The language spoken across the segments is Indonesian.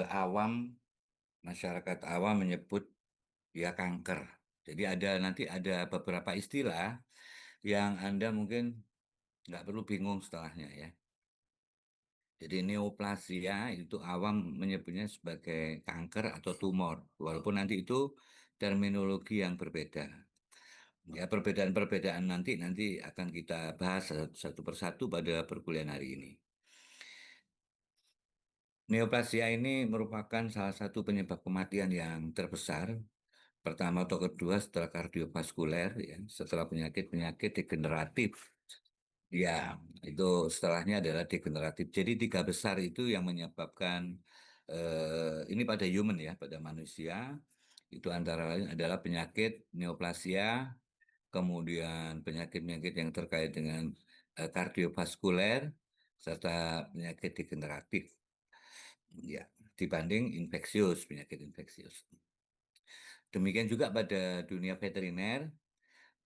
awam masyarakat awam menyebut ya kanker. Jadi nanti ada beberapa istilah yang Anda mungkin nggak perlu bingung setelahnya ya. Jadi neoplasia itu awam menyebutnya sebagai kanker atau tumor, walaupun nanti itu terminologi yang berbeda. Ya, perbedaan-perbedaan nanti akan kita bahas satu persatu pada perkuliahan hari ini. Neoplasia ini merupakan salah satu penyebab kematian yang terbesar, pertama atau kedua setelah kardiovaskuler, ya, setelah penyakit-penyakit degeneratif. Ya, itu setelahnya adalah degeneratif. Jadi tiga besar itu yang menyebabkan ini pada human ya, pada manusia. Itu antara lain adalah penyakit neoplasia, kemudian penyakit-penyakit yang terkait dengan kardiovaskuler, serta penyakit degeneratif. Ya, dibanding infeksius, penyakit infeksius. Demikian juga pada dunia veteriner,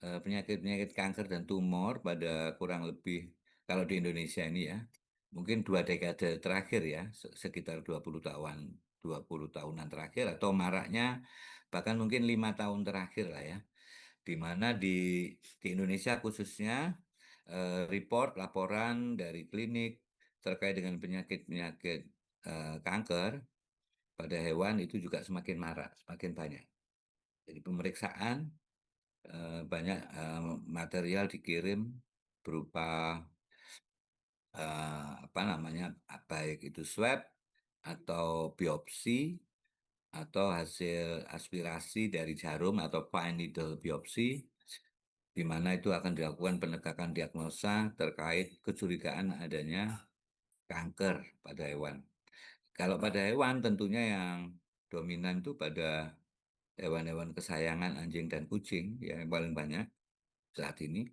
penyakit-penyakit kanker dan tumor pada kurang lebih, kalau di Indonesia ini ya, mungkin 2 dekade terakhir ya, sekitar 20 tahunan terakhir, atau maraknya bahkan mungkin 5 tahun terakhir lah ya, di mana di Indonesia khususnya report laporan dari klinik terkait dengan penyakit-penyakit kanker pada hewan itu juga semakin marak, semakin banyak. Jadi pemeriksaan banyak material dikirim berupa apa namanya, baik itu swab atau biopsi atau hasil aspirasi dari jarum atau fine needle biopsi, di mana itu akan dilakukan penegakan diagnosa terkait kecurigaan adanya kanker pada hewan. Kalau pada hewan tentunya yang dominan itu pada hewan-hewan kesayangan anjing dan kucing yang paling banyak saat ini.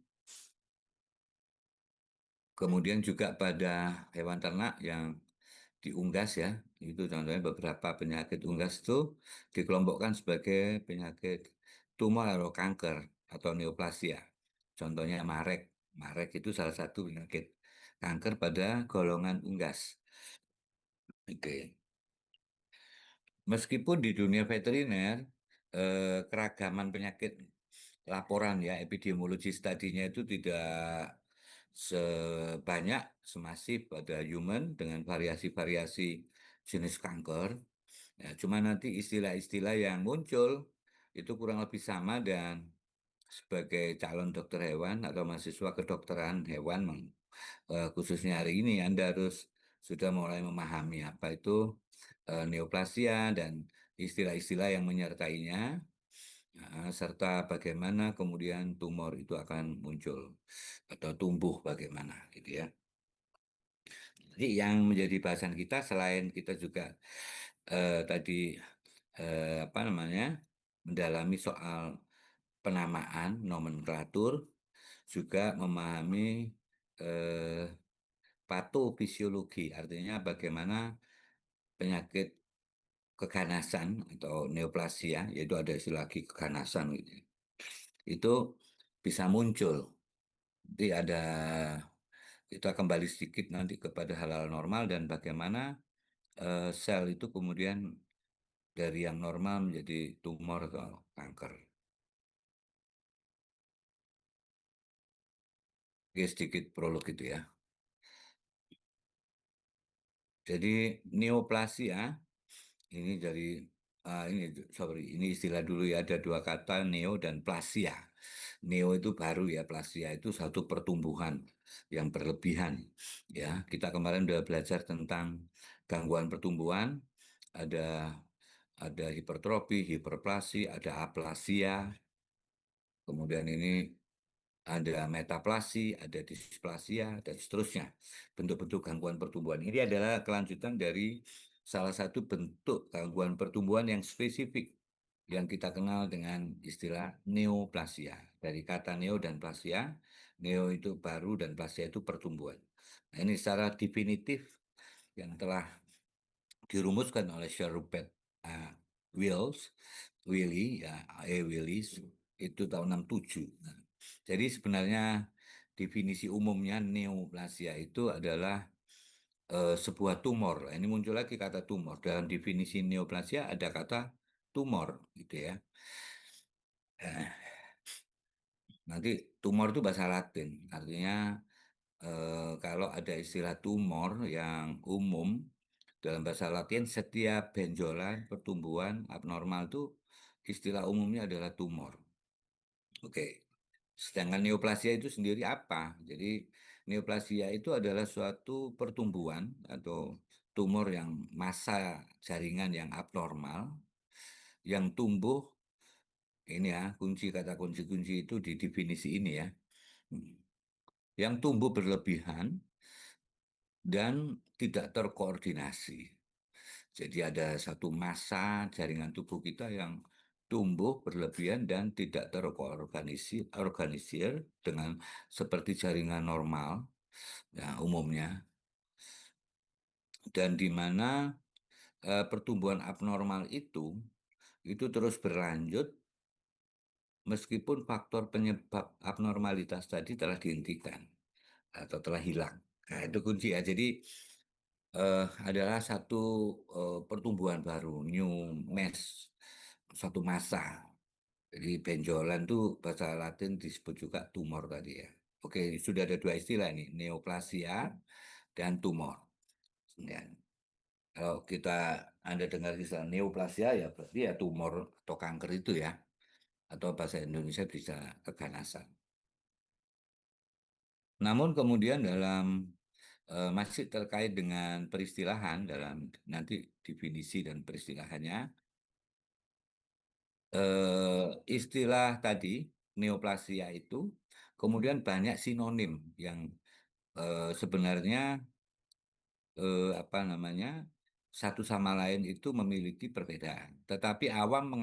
Kemudian juga pada hewan ternak yang diunggas ya, itu contohnya beberapa penyakit unggas itu dikelompokkan sebagai penyakit tumor atau kanker atau neoplasia. Contohnya marek. Marek itu salah satu penyakit kanker pada golongan unggas. Oke. Meskipun di dunia veteriner, keragaman penyakit laporan ya, epidemiologis tadinya itu tidak sebanyak, semasif pada human dengan variasi-variasi jenis kanker. Ya, cuma nanti istilah-istilah yang muncul itu kurang lebih sama, dan sebagai calon dokter hewan atau mahasiswa kedokteran hewan, khususnya hari ini Anda harus sudah mulai memahami apa itu neoplasia dan istilah-istilah yang menyertainya, serta bagaimana kemudian tumor itu akan muncul atau tumbuh bagaimana gitu ya. Jadi yang menjadi bahasan kita, selain kita juga tadi apa namanya, mendalami soal penamaan nomenklatur, juga memahami eh, patofisiologi, artinya bagaimana penyakit keganasan atau neoplasia, yaitu ada istilah lagi keganasan gitu, itu bisa muncul. Jadi kita kembali sedikit nanti kepada hal-hal normal dan bagaimana sel itu kemudian dari yang normal menjadi tumor atau kanker. Oke, sedikit prolog itu ya. Jadi neoplasia ini dari ini sorry, ini istilah dulu ya, ada dua kata, neo dan plasia. Neo itu baru ya, plasia itu satu pertumbuhan yang berlebihan. Ya, kita kemarin sudah belajar tentang gangguan pertumbuhan, ada hipertrofi, hiperplasi, ada aplasia, kemudian ini ada metaplasi, ada displasia, dan seterusnya. Bentuk-bentuk gangguan pertumbuhan ini adalah kelanjutan dari salah satu bentuk gangguan pertumbuhan yang spesifik yang kita kenal dengan istilah neoplasia. Dari kata neo dan plasia, neo itu baru dan plasia itu pertumbuhan. Nah, ini secara definitif yang telah dirumuskan oleh Sir Robert uh, Willie, ya, Willis, itu tahun 67. Nah, jadi sebenarnya definisi umumnya neoplasia itu adalah sebuah tumor. Nah, ini muncul lagi kata tumor. Dalam definisi neoplasia ada kata tumor, gitu ya. Eh, Nanti tumor itu bahasa Latin, artinya kalau ada istilah tumor yang umum dalam bahasa Latin, setiap benjolan pertumbuhan abnormal itu istilah umumnya adalah tumor. Oke. Sedangkan neoplasia itu sendiri apa? Jadi neoplasia itu adalah suatu pertumbuhan atau tumor yang massa jaringan yang abnormal yang tumbuh, ini ya kunci kata kunci-kunci itu di definisi ini ya, yang tumbuh berlebihan dan tidak terkoordinasi. Jadi ada satu massa jaringan tubuh kita yang tumbuh berlebihan dan tidak terorganisir dengan seperti jaringan normal ya umumnya, dan di mana pertumbuhan abnormal itu terus berlanjut meskipun faktor penyebab abnormalitas tadi telah dihentikan atau telah hilang. Nah, itu kunci ya. Jadi adalah satu pertumbuhan baru, new mass, satu massa. Jadi benjolan tuh bahasa Latin disebut juga tumor tadi ya. Oke, sudah ada dua istilah nih, neoplasia dan tumor. Ya. Kalau Anda dengar istilah neoplasia ya berarti ya tumor atau kanker itu ya. Atau bahasa Indonesia bisa keganasan. Namun kemudian dalam masih terkait dengan peristilahan dalam nanti definisi dan peristilahannya, istilah tadi neoplasia itu kemudian banyak sinonim yang sebenarnya apa namanya satu sama lain itu memiliki perbedaan, tetapi awam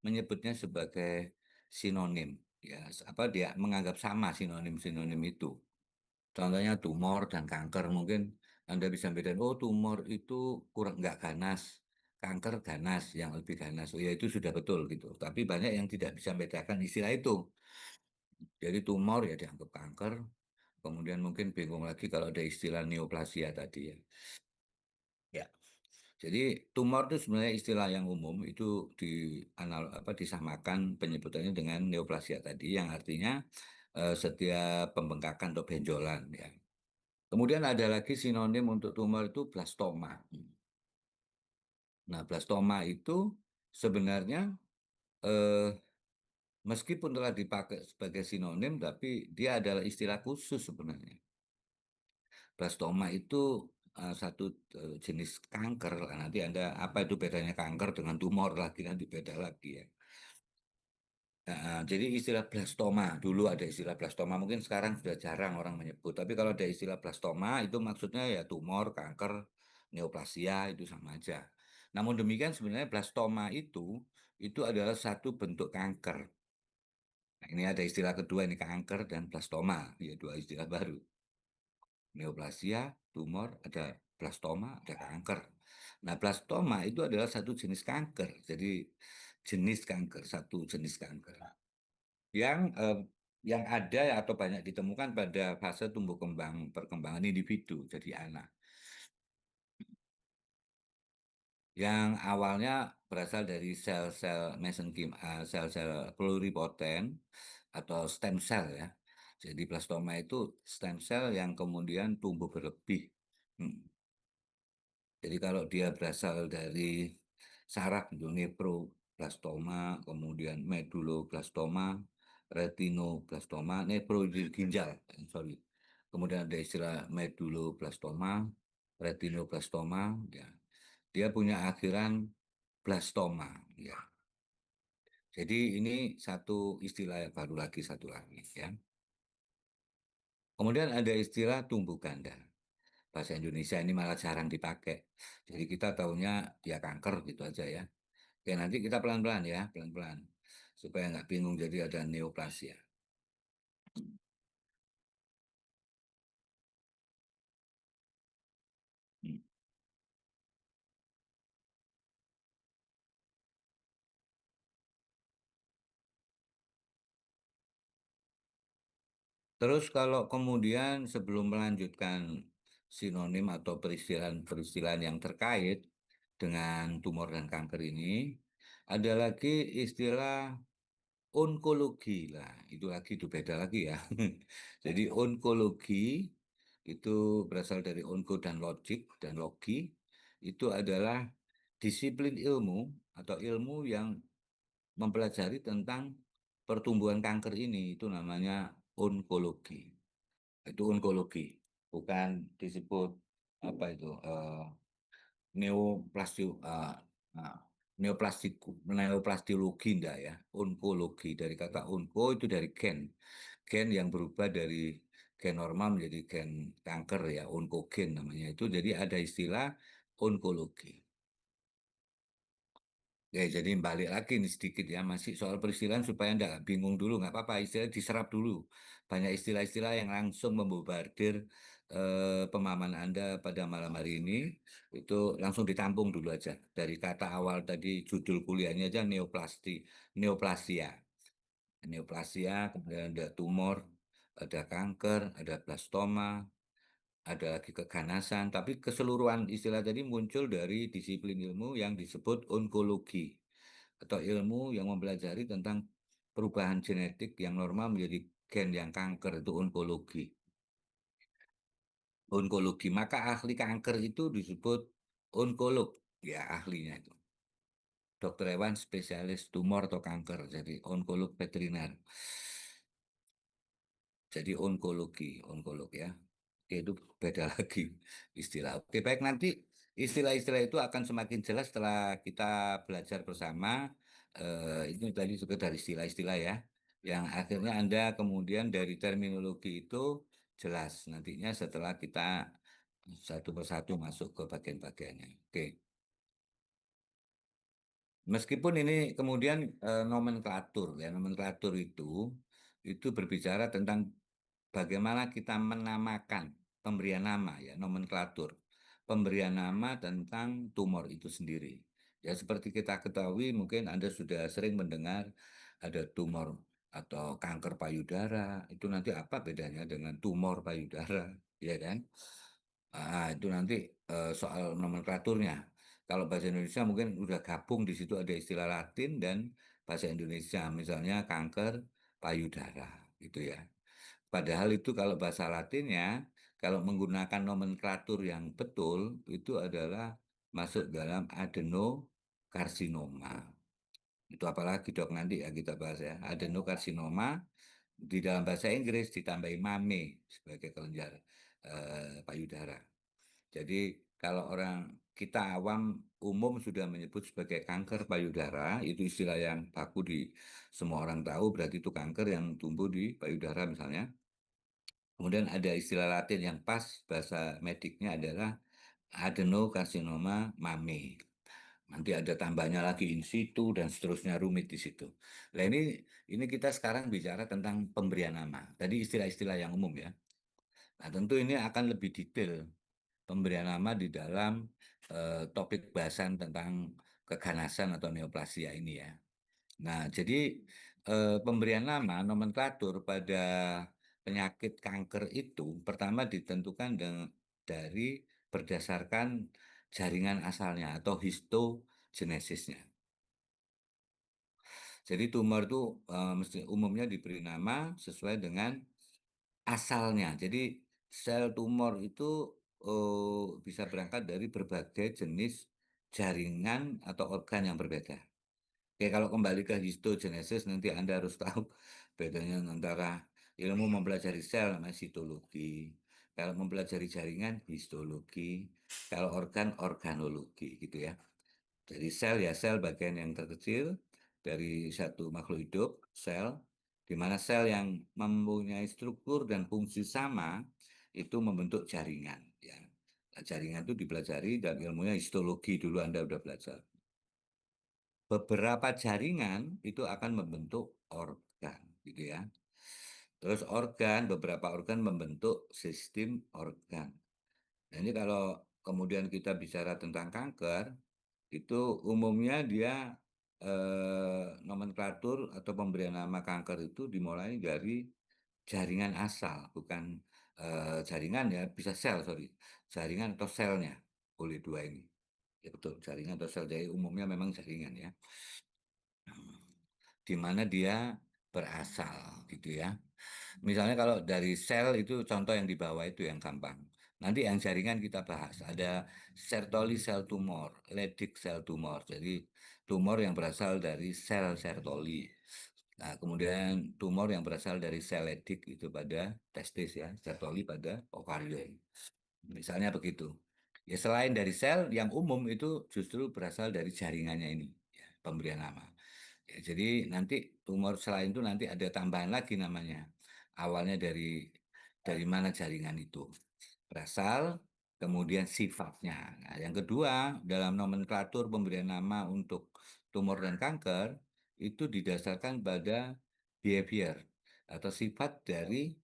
menyebutnya sebagai sinonim. Ya, apa dia menganggap sama sinonim-sinonim itu. Contohnya tumor dan kanker mungkin Anda bisa bedain, oh tumor itu kurang nggak ganas, kanker ganas, yang lebih ganas. Oh ya itu sudah betul gitu. Tapi banyak yang tidak bisa membedakan istilah itu. Jadi tumor ya dianggap kanker, kemudian mungkin bingung lagi kalau ada istilah neoplasia tadi ya. Ya. Jadi tumor itu sebenarnya istilah yang umum itu disamakan penyebutannya dengan neoplasia tadi yang artinya setiap pembengkakan atau benjolan ya. Kemudian ada lagi sinonim untuk tumor itu blastoma. Nah, blastoma itu sebenarnya eh, meskipun telah dipakai sebagai sinonim, tapi dia adalah istilah khusus sebenarnya. Blastoma itu satu jenis kanker. Nanti Anda apa itu bedanya kanker dengan tumor lagi nanti beda lagi ya. Jadi istilah blastoma, dulu ada istilah blastoma, mungkin sekarang sudah jarang orang menyebut. Tapi kalau ada istilah blastoma, itu maksudnya ya tumor, kanker, neoplasia, itu sama aja. Namun demikian sebenarnya blastoma itu adalah satu bentuk kanker. Nah, ini ada istilah kedua, ini kanker dan blastoma, ya dua istilah baru. Neoplasia, tumor, ada blastoma, ada kanker. Nah, blastoma itu adalah satu jenis kanker. Jadi jenis kanker, satu jenis kanker yang ada atau banyak ditemukan pada fase tumbuh kembang perkembangan individu jadi anak, yang awalnya berasal dari sel-sel mesenkim, sel-sel pluripoten atau stem cell ya. Jadi plastoma itu stem cell yang kemudian tumbuh berlebih. Hmm. Jadi kalau dia berasal dari saraf itu nephroblastoma, kemudian medulloblastoma, retinoblastoma, nephro itu ginjal, sorry. Kemudian ada istilah medulloblastoma, retinoblastoma, ya. Dia punya akhiran blastoma, ya. Jadi ini satu istilah yang baru lagi, satu lagi, ya. Kemudian ada istilah tumbuh ganda. Bahasa Indonesia ini malah jarang dipakai. Jadi kita tahunya dia kanker gitu aja ya. Oke, nanti kita pelan-pelan ya, pelan-pelan. Supaya nggak bingung jadi ada neoplasia. Hmm. Terus kalau kemudian sebelum melanjutkan sinonim atau peristilan-peristilan yang terkait dengan tumor dan kanker ini. Ada lagi istilah onkologi lah, itu beda lagi ya. Jadi onkologi itu berasal dari onko dan logik dan logi, itu adalah disiplin ilmu atau ilmu yang mempelajari tentang pertumbuhan kanker ini, itu namanya onkologi. Itu onkologi, bukan disebut apa itu neoplasti nah, neoplastiologi enggak ya, onkologi dari kata onko itu dari gen, gen yang berubah dari gen normal menjadi gen kanker ya, onkogen namanya itu. Jadi ada istilah onkologi. Ya, jadi balik lagi nih sedikit ya, masih soal peristilan supaya nggak bingung dulu, nggak apa-apa, istilah diserap dulu. Banyak istilah-istilah yang langsung membobardir pemahaman Anda pada malam hari ini, itu langsung ditampung dulu aja. Dari kata awal tadi, judul kuliahnya aja neoplasia. Neoplasia, kemudian ada tumor, ada kanker, ada blastoma, ada lagi keganasan, tapi keseluruhan istilah tadi muncul dari disiplin ilmu yang disebut onkologi atau ilmu yang mempelajari tentang perubahan genetik yang normal menjadi gen yang kanker, itu onkologi. Onkologi, maka ahli kanker itu disebut onkolog, ya ahlinya itu. Dokter hewan spesialis tumor atau kanker, jadi onkolog veteriner. Jadi onkolog ya. Itu beda lagi istilah. Oke, baik, nanti istilah-istilah itu akan semakin jelas setelah kita belajar bersama. Ini tadi sekedar istilah-istilah ya, yang akhirnya Anda kemudian dari terminologi itu jelas nantinya setelah kita satu persatu masuk ke bagian-bagiannya. Oke. Meskipun ini kemudian nomenklatur ya, nomenklatur itu berbicara tentang bagaimana kita menamakan pemberian nama ya, nomenklatur. Pemberian nama tentang tumor itu sendiri. Ya seperti kita ketahui, mungkin Anda sudah sering mendengar ada tumor atau kanker payudara, itu nanti apa bedanya dengan tumor payudara, ya kan? Itu nanti soal nomenklaturnya. Kalau bahasa Indonesia mungkin udah gabung di situ, ada istilah Latin dan bahasa Indonesia, misalnya kanker payudara, gitu ya. Padahal itu kalau bahasa Latinnya, kalau menggunakan nomenklatur yang betul, itu adalah masuk dalam adenokarsinoma. Itu apalagi dok nanti ya kita bahas ya. Adenokarsinoma di dalam bahasa Inggris ditambahi mame sebagai kelenjar payudara. Jadi kalau orang kita awam umum sudah menyebut sebagai kanker payudara, itu istilah yang baku di semua orang tahu, berarti itu kanker yang tumbuh di payudara misalnya. Kemudian ada istilah Latin yang pas, bahasa mediknya adalah adenokarsinoma mame. Nanti ada tambahnya lagi in situ dan seterusnya, rumit di situ. Nah ini kita sekarang bicara tentang pemberian nama. Tadi istilah-istilah yang umum ya. Nah tentu ini akan lebih detail pemberian nama di dalam topik bahasan tentang keganasan atau neoplasia ini ya. Nah, jadi pemberian nama nomenklatur pada penyakit kanker itu pertama ditentukan dari berdasarkan jaringan asalnya atau histogenesisnya. Jadi tumor itu mesti umumnya diberi nama sesuai dengan asalnya. Jadi sel tumor itu bisa berangkat dari berbagai jenis jaringan atau organ yang berbeda. Oke, kalau kembali ke histogenesis, nanti Anda harus tahu bedanya antara ilmu mempelajari sel namanya sitologi. Kalau mempelajari jaringan, histologi. Kalau organ, organologi gitu ya. Jadi sel ya sel bagian yang terkecil dari satu makhluk hidup, sel, di mana sel yang mempunyai struktur dan fungsi sama itu membentuk jaringan. Ya. Nah, jaringan itu dipelajari dan ilmunya histologi dulu Anda udah belajar. Beberapa jaringan itu akan membentuk organ, gitu ya. Terus beberapa organ membentuk sistem organ. Nah, ini kalau kemudian kita bicara tentang kanker, itu umumnya dia nomenklatur atau pemberian nama kanker itu dimulai dari jaringan asal, bukan jaringan ya, bisa sel, sorry. jaringan atau selnya, boleh dua ini. Ya betul, jaringan atau sel. Jadi umumnya memang jaringan ya. Di mana dia berasal gitu ya. Misalnya kalau dari sel itu contoh yang di bawah itu yang gampang. Nanti yang jaringan kita bahas. Ada Sertoli sel tumor, Leydig sel tumor. Jadi tumor yang berasal dari sel Sertoli. Nah, kemudian tumor yang berasal dari sel Leydig itu pada testis ya, Sertoli pada ovarium. Misalnya begitu. Ya selain dari sel, yang umum itu justru berasal dari jaringannya ini, ya, pemberian nama. Ya, jadi nanti tumor selain itu nanti ada tambahan lagi namanya. Awalnya dari mana jaringan itu berasal, kemudian sifatnya. Nah, yang kedua, dalam nomenklatur pemberian nama untuk tumor dan kanker itu didasarkan pada behavior atau sifat dari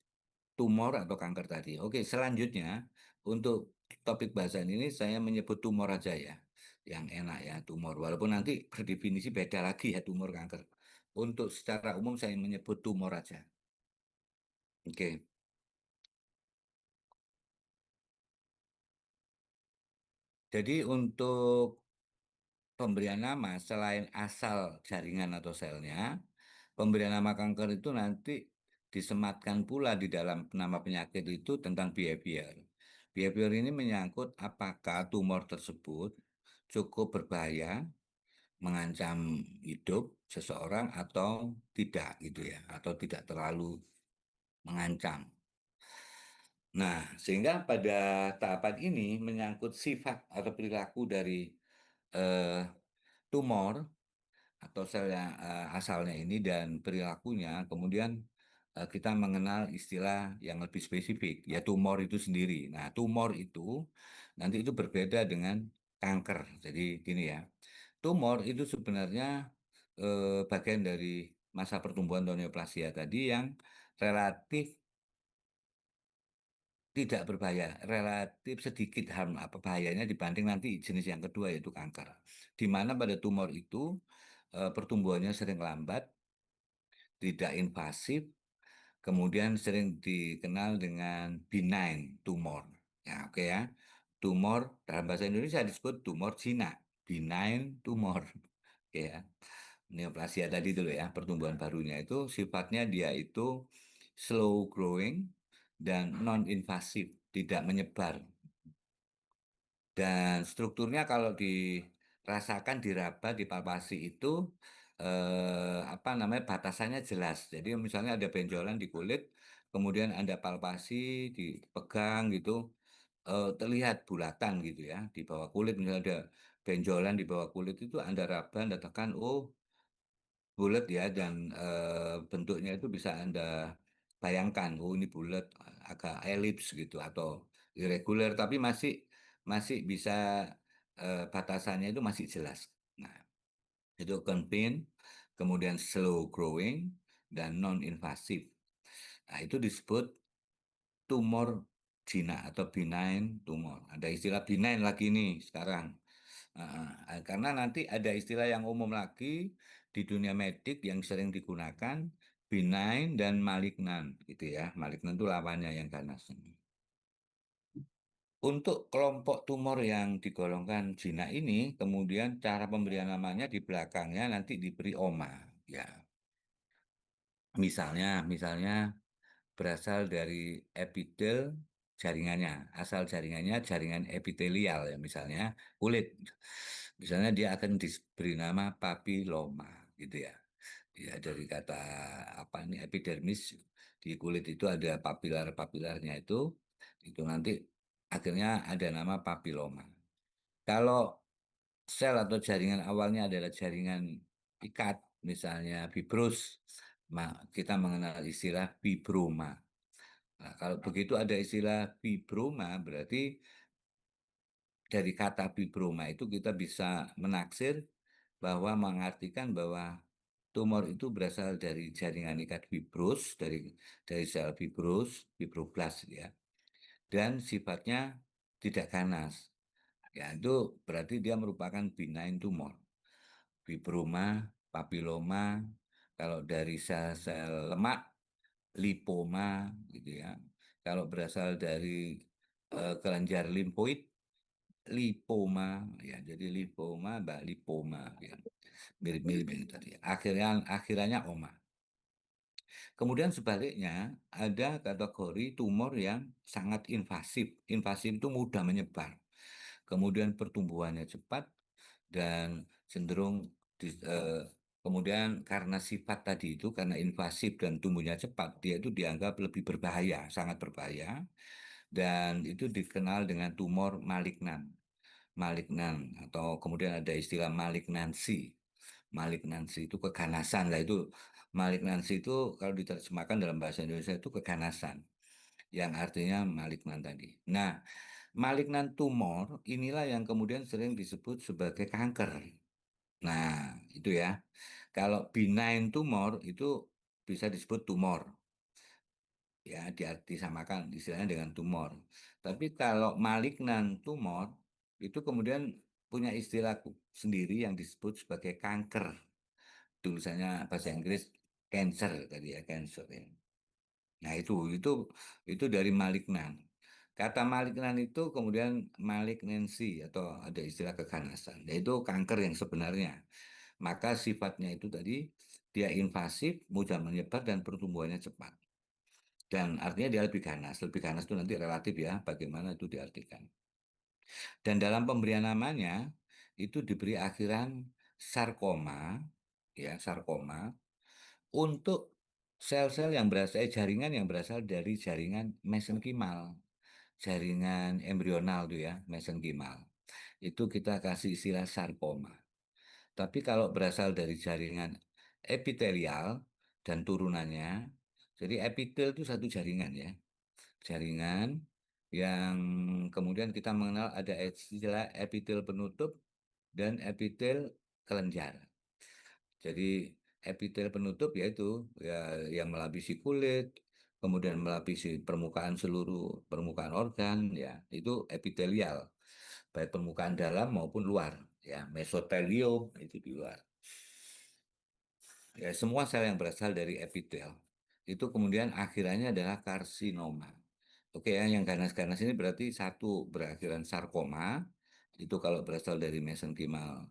tumor atau kanker tadi. Oke, selanjutnya untuk topik bahasan ini saya menyebut tumor aja ya, yang enak ya tumor. Walaupun nanti berdefinisi beda lagi ya tumor kanker. Untuk secara umum saya menyebut tumor aja. Oke, jadi untuk pemberian nama selain asal jaringan atau selnya, pemberian nama kanker itu nanti disematkan pula di dalam nama penyakit itu tentang behavior. Behavior ini menyangkut apakah tumor tersebut cukup berbahaya, mengancam hidup seseorang atau tidak gitu ya, atau tidak terlalu mengancam. Nah, sehingga pada tahapan ini menyangkut sifat atau perilaku dari eh, tumor atau sel yang asalnya ini dan perilakunya, kemudian kita mengenal istilah yang lebih spesifik, ya tumor itu sendiri. Nah, tumor itu nanti itu berbeda dengan kanker. Jadi gini ya, tumor itu sebenarnya bagian dari masa pertumbuhan atau neoplasia tadi yang relatif tidak berbahaya, relatif sedikit harm apa bahayanya dibanding nanti jenis yang kedua yaitu kanker. Di mana pada tumor itu pertumbuhannya sering lambat, tidak invasif, kemudian sering dikenal dengan benign tumor. Ya, oke ya. Tumor dalam bahasa Indonesia disebut tumor jinak, benign tumor. Oke ya. Neoplasia tadi dulu ya, pertumbuhan barunya itu sifatnya dia itu slow growing dan non-invasif, tidak menyebar. Dan strukturnya kalau dirasakan, diraba, dipalpasi itu apa namanya batasannya jelas. Jadi misalnya ada benjolan di kulit, kemudian ada palpasi, dipegang gitu, terlihat bulatan gitu ya di bawah kulit. Misalnya ada benjolan di bawah kulit itu Anda raba, Anda tekan, oh bulat ya dan bentuknya itu bisa Anda bayangkan, oh ini bulat, agak elips gitu atau irregular, tapi masih masih bisa batasannya itu masih jelas. Nah, itu contain, kemudian slow growing dan non-invasif. Nah, itu disebut tumor jinak atau benign tumor. Ada istilah benign lagi nih sekarang. Karena nanti ada istilah yang umum lagi di dunia medik yang sering digunakan, benign dan malignan gitu ya. Malignan itu lawannya yang ganas. Untuk kelompok tumor yang digolongkan jinak ini, kemudian cara pemberian namanya di belakangnya nanti diberi oma. Ya, misalnya berasal dari epitel jaringannya, asal jaringannya jaringan epitelial ya, misalnya kulit. Misalnya dia akan diberi nama papiloma gitu ya. Ya dari kata apa ini epidermis di kulit itu ada papilar-papilarnya itu nanti akhirnya ada nama papiloma. Kalau sel atau jaringan awalnya adalah jaringan ikat, misalnya fibrous, kita mengenal istilah fibroma. Nah, kalau begitu ada istilah fibroma, berarti dari kata fibroma itu kita bisa menaksir bahwa mengartikan bahwa tumor itu berasal dari jaringan ikat fibrous, dari sel fibrous, fibroblast ya, dan sifatnya tidak ganas. Ya, itu berarti dia merupakan benign tumor. Fibroma, papiloma, kalau dari sel-sel lemak, lipoma gitu ya. Kalau berasal dari kelenjar limfoid, lipoma, ya. Jadi lipoma, mbak, lipoma, ya. Mirip-mirip ini tadi. Akhirnya oma. Kemudian sebaliknya ada kategori tumor yang sangat invasif. Invasif itu mudah menyebar. Kemudian pertumbuhannya cepat dan cenderung kemudian karena sifat tadi itu, karena invasif dan tumbuhnya cepat, dia itu dianggap lebih berbahaya, sangat berbahaya, dan itu dikenal dengan tumor malignan. Malignan atau kemudian ada istilah malignansi. Malignansi itu keganasan. Lah itu malignansi itu kalau diterjemahkan dalam bahasa Indonesia itu keganasan, yang artinya malignan tadi. Nah, malignan tumor inilah yang kemudian sering disebut sebagai kanker. Nah, itu ya. Kalau benign tumor itu bisa disebut tumor, ya, disamakan istilahnya dengan tumor. Tapi kalau malignan tumor itu kemudian punya istilah sendiri yang disebut sebagai kanker. Tulisannya bahasa Inggris cancer tadi ya, cancer ya. Nah, itu dari malignan. Kata malignan itu kemudian malignancy atau ada istilah keganasan, yaitu kanker yang sebenarnya. Maka sifatnya itu tadi dia invasif, mudah menyebar dan pertumbuhannya cepat. Dan artinya dia lebih ganas. Lebih ganas itu nanti relatif ya, bagaimana itu diartikan. Dan dalam pemberian namanya itu diberi akhiran sarkoma, ya, sarkoma untuk sel-sel yang berasal jaringan yang berasal dari jaringan mesenkimal, jaringan embrional itu ya, mesenkimal. Itu kita kasih istilah sarkoma. Tapi kalau berasal dari jaringan epitelial dan turunannya, jadi epitel itu satu jaringan ya, jaringan yang kemudian kita mengenal ada istilah epitel penutup dan epitel kelenjar. Jadi epitel penutup yaitu ya yang melapisi kulit, kemudian melapisi permukaan seluruh permukaan organ, ya itu epitelial, baik permukaan dalam maupun luar, ya mesotelium itu di luar. Ya, semua sel yang berasal dari epitel itu kemudian akhirannya adalah karsinoma. Oke ya, yang ganas-ganas ini berarti satu berakhiran sarkoma, itu kalau berasal dari mesenkimal,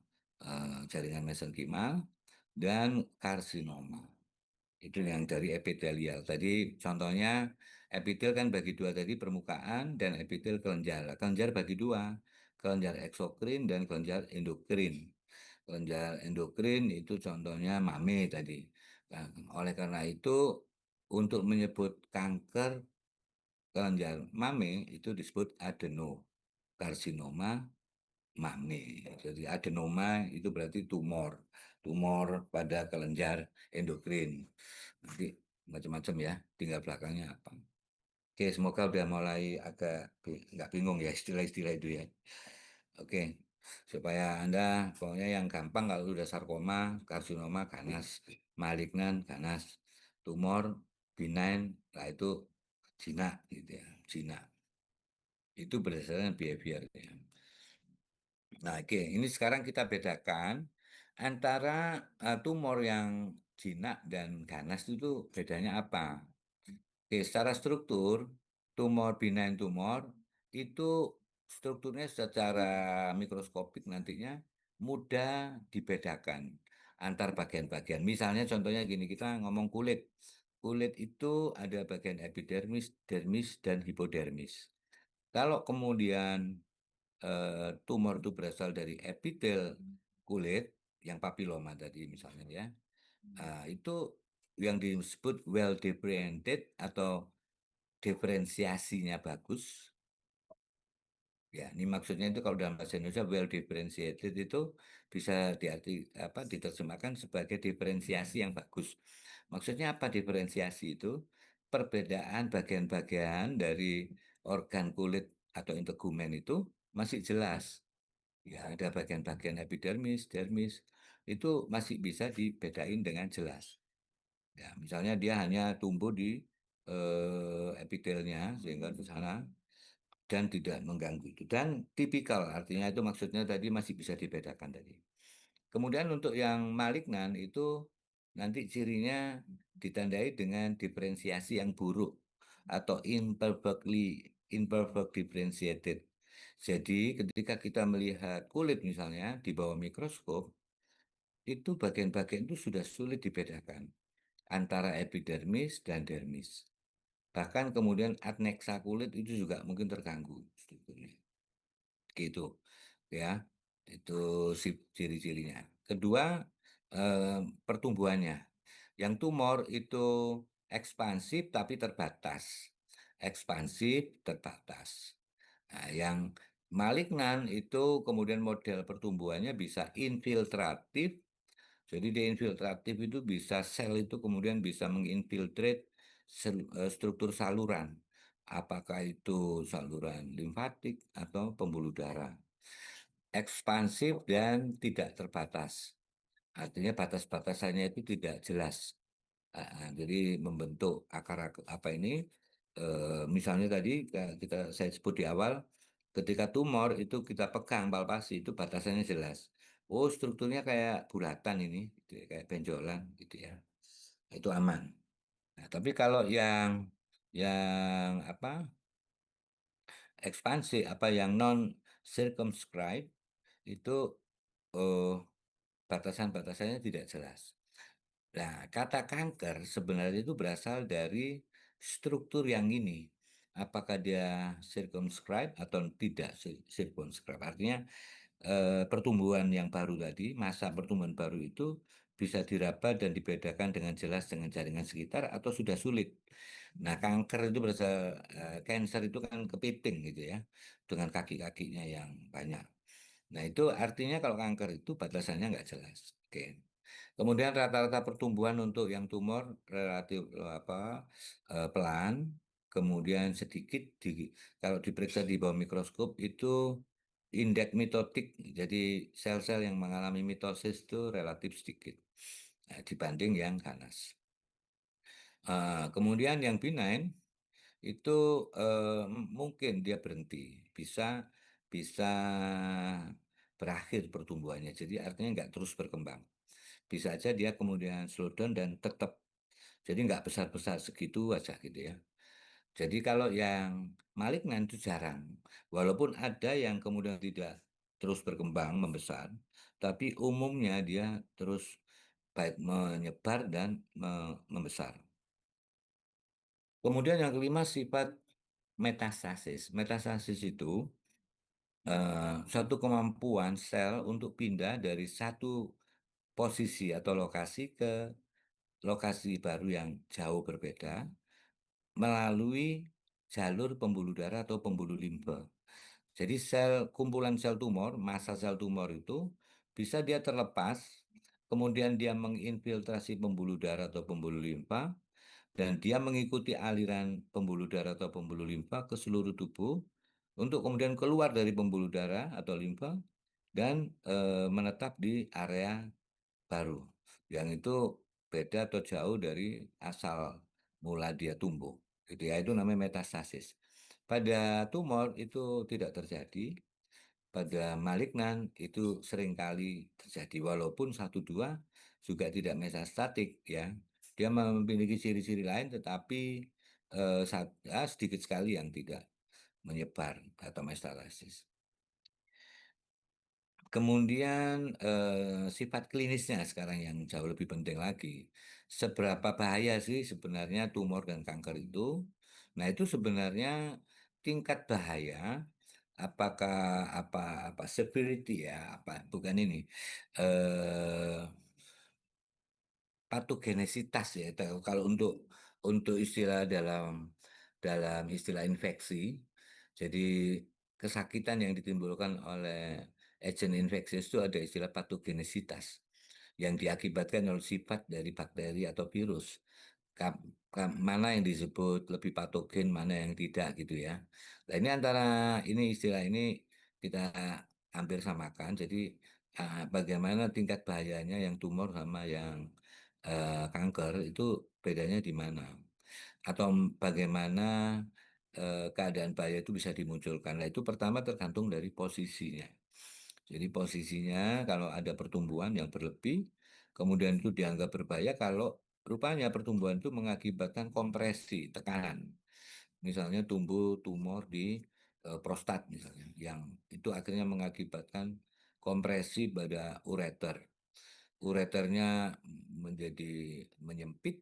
jaringan mesenkimal, dan karsinoma. Itu yang dari epitelial. Tadi contohnya epitel kan bagi dua tadi, permukaan dan epitel kelenjar. Kelenjar bagi dua, kelenjar eksokrin dan kelenjar endokrin. Kelenjar endokrin itu contohnya mame tadi. Nah, oleh karena itu untuk menyebut kanker kelenjar mame itu disebut adenokarsinoma mame. Jadi adenoma itu berarti tumor, tumor pada kelenjar endokrin. Nanti macam-macam ya, tinggal belakangnya apa. Oke, semoga udah mulai agak nggak bingung ya istilah-istilah itu ya. Oke, supaya Anda pokoknya yang gampang kalau sudah sarkoma, karsinoma, ganas, malignan, ganas, tumor, benign, lah itu jinak gitu ya, jinak. Itu berdasarkan behavior ya. Nah, oke, ini sekarang kita bedakan antara tumor yang jinak dan ganas itu bedanya apa? Oke, secara struktur, tumor benign tumor itu strukturnya secara mikroskopik nantinya mudah dibedakan antar bagian-bagian. Misalnya contohnya gini, kita ngomong kulit. Kulit itu ada bagian epidermis, dermis, dan hipodermis. Kalau kemudian tumor itu berasal dari epitel kulit, yang papiloma tadi misalnya ya, itu yang disebut well differentiated atau diferensiasinya bagus. Ya, ini maksudnya itu kalau dalam bahasa Indonesia well differentiated itu bisa diterjemahkan sebagai diferensiasi yang bagus. Maksudnya apa diferensiasi itu? Perbedaan bagian-bagian dari organ kulit atau integumen itu masih jelas. Ya, ada bagian-bagian epidermis, dermis, itu masih bisa dibedain dengan jelas. Ya, misalnya dia hanya tumbuh di epitelnya sehingga di sana dan tidak mengganggu itu. Dan tipikal artinya itu maksudnya tadi masih bisa dibedakan tadi. Kemudian untuk yang malignan itu nanti cirinya ditandai dengan diferensiasi yang buruk atau imperfectly imperfect differentiated. Jadi ketika kita melihat kulit misalnya di bawah mikroskop, itu bagian-bagian itu sudah sulit dibedakan antara epidermis dan dermis. Bahkan kemudian adnexa kulit itu juga mungkin terganggu strukturnya. Gitu ya. Itu ciri-cirinya. Kedua, eh, pertumbuhannya. Yang tumor itu ekspansif tapi terbatas. Ekspansif terbatas. Nah, yang malignan itu kemudian model pertumbuhannya bisa infiltratif. Jadi di infiltratif itu bisa sel itu kemudian bisa menginfiltrate struktur saluran. Apakah itu saluran limfatik atau pembuluh darah. Ekspansif dan tidak terbatas. Artinya batas-batasannya itu tidak jelas. Jadi membentuk akar apa ini? Misalnya tadi saya sebut di awal, ketika tumor itu kita pegang palpasi itu batasannya jelas. Oh, strukturnya kayak bulatan ini, gitu ya, kayak benjolan, gitu ya. Itu aman. Nah, tapi kalau yang apa ekspansi, apa yang non circumscribe itu eh, batasan-batasannya tidak jelas. Nah, kata kanker sebenarnya itu berasal dari struktur yang ini. Apakah dia circumscribe atau tidak circumscribe? Artinya pertumbuhan yang baru tadi, masa pertumbuhan baru itu bisa diraba dan dibedakan dengan jelas dengan jaringan sekitar atau sudah sulit. Nah, kanker itu berasal cancer itu kan kepiting gitu ya, dengan kaki-kakinya yang banyak. Nah, itu artinya kalau kanker itu batasannya nggak jelas. Oke. Kemudian rata-rata pertumbuhan untuk yang tumor relatif pelan, kemudian sedikit kalau diperiksa di bawah mikroskop itu indeks mitotik, jadi sel-sel yang mengalami mitosis itu relatif sedikit dibanding yang ganas. Kemudian yang benign itu mungkin dia berhenti, bisa bisa berakhir pertumbuhannya. Jadi artinya nggak terus berkembang. Bisa aja dia kemudian slow down dan tetap jadi nggak besar-besar segitu aja gitu ya. Jadi kalau yang malignan itu jarang. Walaupun ada yang kemudian tidak terus berkembang membesar, tapi umumnya dia terus baik menyebar dan membesar. Kemudian yang kelima sifat metastasis. Metastasis itu satu kemampuan sel untuk pindah dari satu posisi atau lokasi ke lokasi baru yang jauh berbeda melalui jalur pembuluh darah atau pembuluh limfe. Jadi kumpulan sel tumor, massa sel tumor itu bisa dia terlepas, kemudian dia menginfiltrasi pembuluh darah atau pembuluh limfa, dan dia mengikuti aliran pembuluh darah atau pembuluh limfa ke seluruh tubuh untuk kemudian keluar dari pembuluh darah atau limfa dan menetap di area baru yang itu beda atau jauh dari asal mula dia tumbuh. Gitu ya, itu namanya metastasis. Pada tumor itu tidak terjadi, pada malignan itu seringkali terjadi walaupun satu dua juga tidak metastatik ya. Dia memiliki ciri-ciri lain tetapi sedikit sekali yang tidak menyebar atau metastasis. Kemudian sifat klinisnya sekarang yang jauh lebih penting lagi. Seberapa bahaya sih sebenarnya tumor dan kanker itu? Nah, itu sebenarnya tingkat bahaya apakah apa apa severity ya, apa bukan ini. eh Patogenesitas ya. Kalau untuk istilah dalam dalam istilah infeksi, jadi kesakitan yang ditimbulkan oleh agent infeksius itu ada istilah patogenesitas yang diakibatkan oleh sifat dari bakteri atau virus. Mana yang disebut lebih patogen, mana yang tidak gitu ya. Nah, ini antara ini istilah ini kita hampir samakan. Jadi bagaimana tingkat bahayanya yang tumor sama yang kanker itu bedanya di mana? Atau bagaimana keadaan bahaya itu bisa dimunculkan? Nah, itu pertama tergantung dari posisinya. Jadi posisinya kalau ada pertumbuhan yang berlebih, kemudian itu dianggap berbahaya kalau rupanya pertumbuhan itu mengakibatkan kompresi, tekanan. misalnya tumbuh tumor di prostat misalnya, yang itu akhirnya mengakibatkan kompresi pada ureter. Ureternya menjadi menyempit,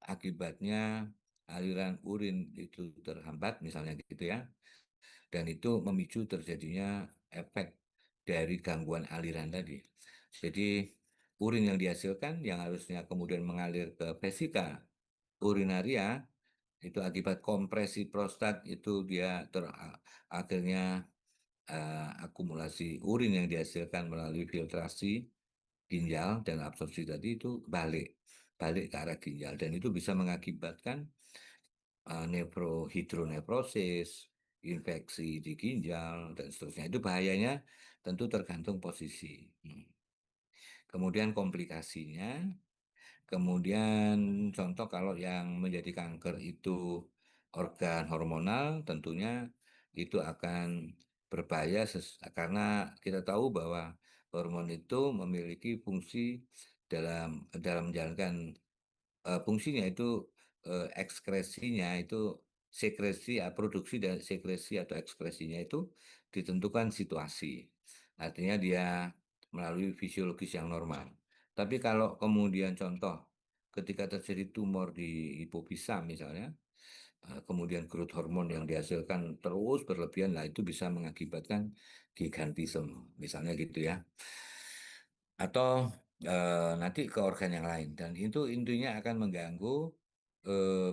akibatnya aliran urin itu terhambat misalnya gitu ya, dan itu memicu terjadinya efek dari gangguan aliran tadi. Jadi urin yang dihasilkan yang harusnya kemudian mengalir ke vesika urinaria itu akibat kompresi prostat itu dia akhirnya akumulasi urin yang dihasilkan melalui filtrasi ginjal dan absorpsi tadi itu balik ke arah ginjal, dan itu bisa mengakibatkan nefrohidronefrosis, infeksi di ginjal dan seterusnya. Itu bahayanya tentu tergantung posisi. Kemudian komplikasinya, kemudian contoh kalau yang menjadi kanker itu organ hormonal, tentunya itu akan berbahaya karena kita tahu bahwa hormon itu memiliki fungsi dalam dalam menjalankan fungsinya itu ekskresinya itu sekresi, produksi dan sekresi atau ekspresinya itu ditentukan situasi. Artinya dia melalui fisiologis yang normal. Tapi kalau kemudian contoh ketika terjadi tumor di hipofisa misalnya, kemudian growth hormon yang dihasilkan terus berlebihan, lah itu bisa mengakibatkan gigantisme, misalnya gitu ya. Atau nanti ke organ yang lain, dan itu intinya akan mengganggu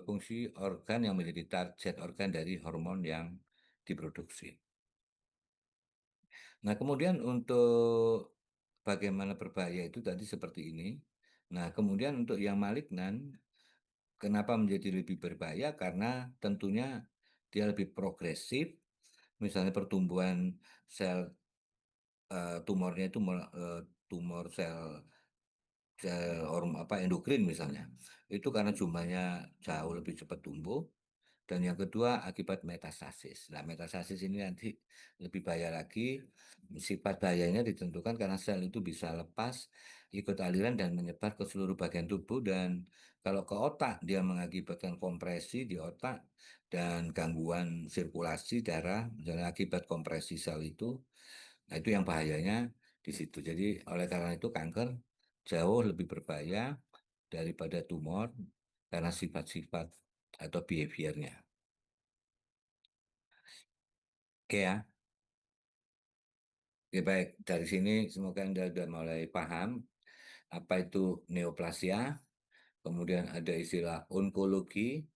fungsi organ yang menjadi target organ dari hormon yang diproduksi. Nah, kemudian untuk bagaimana berbahaya itu tadi seperti ini. Nah, kemudian untuk yang malignan, kenapa menjadi lebih berbahaya? Karena tentunya dia lebih progresif, misalnya pertumbuhan sel tumornya itu tumor sel endokrin misalnya, itu karena jumlahnya jauh lebih cepat tumbuh. Dan yang kedua akibat metastasis. Nah, metastasis ini nanti lebih bahaya lagi. Sifat bahayanya ditentukan karena sel itu bisa lepas, ikut aliran dan menyebar ke seluruh bagian tubuh. Dan kalau ke otak, dia mengakibatkan kompresi di otak dan gangguan sirkulasi darah, misalnya akibat kompresi sel itu. Nah, itu yang bahayanya di situ. Jadi oleh karena itu kanker jauh lebih berbahaya daripada tumor karena sifat-sifat atau behaviornya. Oke ya, oke, baik. Dari sini semoga Anda sudah mulai paham apa itu neoplasia, kemudian ada istilah onkologi,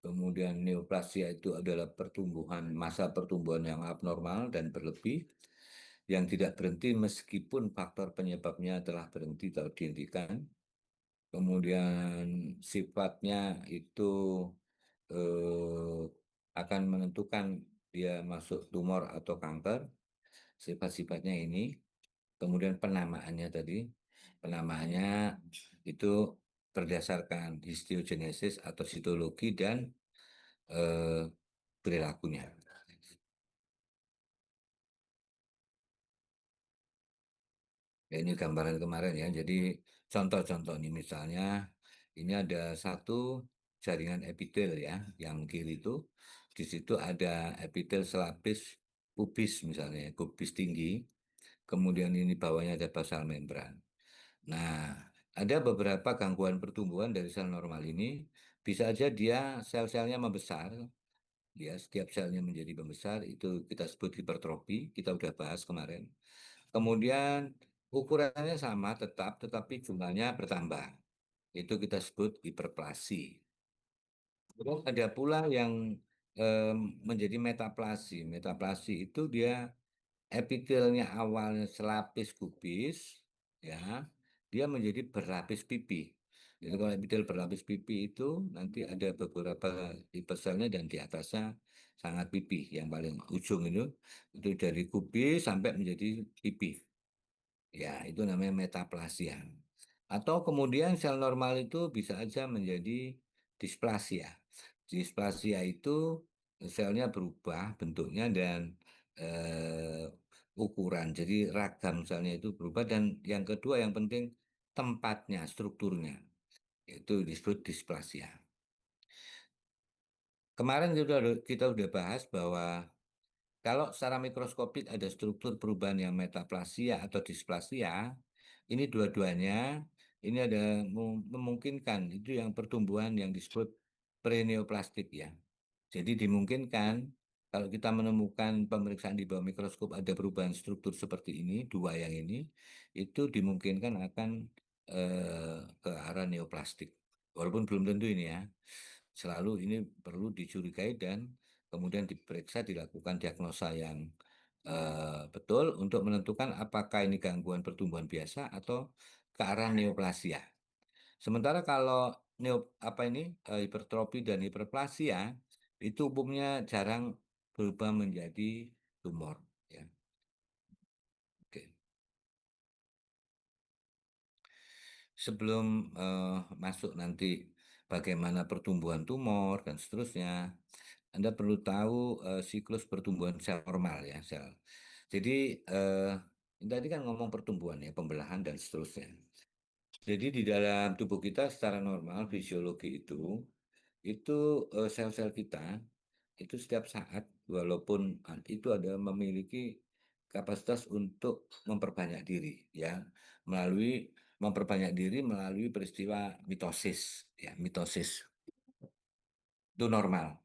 kemudian neoplasia itu adalah masa pertumbuhan yang abnormal dan berlebih, yang tidak berhenti meskipun faktor penyebabnya telah berhenti atau dihentikan. Kemudian sifatnya itu eh, akan menentukan dia masuk tumor atau kanker, sifat-sifatnya ini. Kemudian penamaannya tadi, penamaannya itu berdasarkan histiogenesis atau sitologi dan eh, perilakunya. Ya, ini gambaran kemarin ya. Jadi contoh-contoh ini misalnya ini ada satu jaringan epitel ya, yang kiri itu di situ ada epitel selapis pubis misalnya, pubis tinggi. Kemudian ini bawahnya ada basal membran. Nah, ada beberapa gangguan pertumbuhan dari sel normal ini. Bisa aja dia sel-selnya membesar, ya setiap selnya menjadi membesar, itu kita sebut hipertrofi, kita udah bahas kemarin. Kemudian ukurannya sama tetap, tetapi jumlahnya bertambah. Itu kita sebut hiperplasi. Terus ada pula yang em, menjadi metaplasi. Metaplasi itu dia epitelnya awalnya selapis kubis, ya, dia menjadi berlapis pipi. Jadi kalau epitel berlapis pipi itu nanti ada beberapa tipe selnya dan di atasnya sangat pipih. Yang paling ujung itu dari kubis sampai menjadi pipi. Ya, itu namanya metaplasia. Atau kemudian sel normal itu bisa aja menjadi displasia. Displasia itu selnya berubah bentuknya dan eh, ukuran. Jadi ragam selnya itu berubah, dan yang kedua yang penting tempatnya, strukturnya. Itu disebut displasia. Kemarin kita udah bahas bahwa kalau secara mikroskopik ada struktur perubahan yang metaplasia atau displasia, ini dua-duanya ini ada memungkinkan itu yang pertumbuhan yang disebut preneoplastik ya. Jadi dimungkinkan kalau kita menemukan pemeriksaan di bawah mikroskop ada perubahan struktur seperti ini, dua yang ini, itu dimungkinkan akan ke arah neoplastik. Walaupun belum tentu ini ya. Selalu ini perlu dicurigai dan kemudian diperiksa, dilakukan diagnosa yang betul untuk menentukan apakah ini gangguan pertumbuhan biasa atau ke arah neoplasia. Sementara kalau apa ini hipertrofi dan hiperplasia itu umumnya jarang berubah menjadi tumor. Ya, oke. Sebelum masuk nanti bagaimana pertumbuhan tumor dan seterusnya, Anda perlu tahu siklus pertumbuhan sel normal ya sel. Jadi tadi kan ngomong pertumbuhan ya, pembelahan dan seterusnya. Jadi di dalam tubuh kita secara normal fisiologi itu sel-sel kita itu setiap saat walaupun itu ada memiliki kapasitas untuk memperbanyak diri ya melalui peristiwa mitosis ya mitosis itu normal.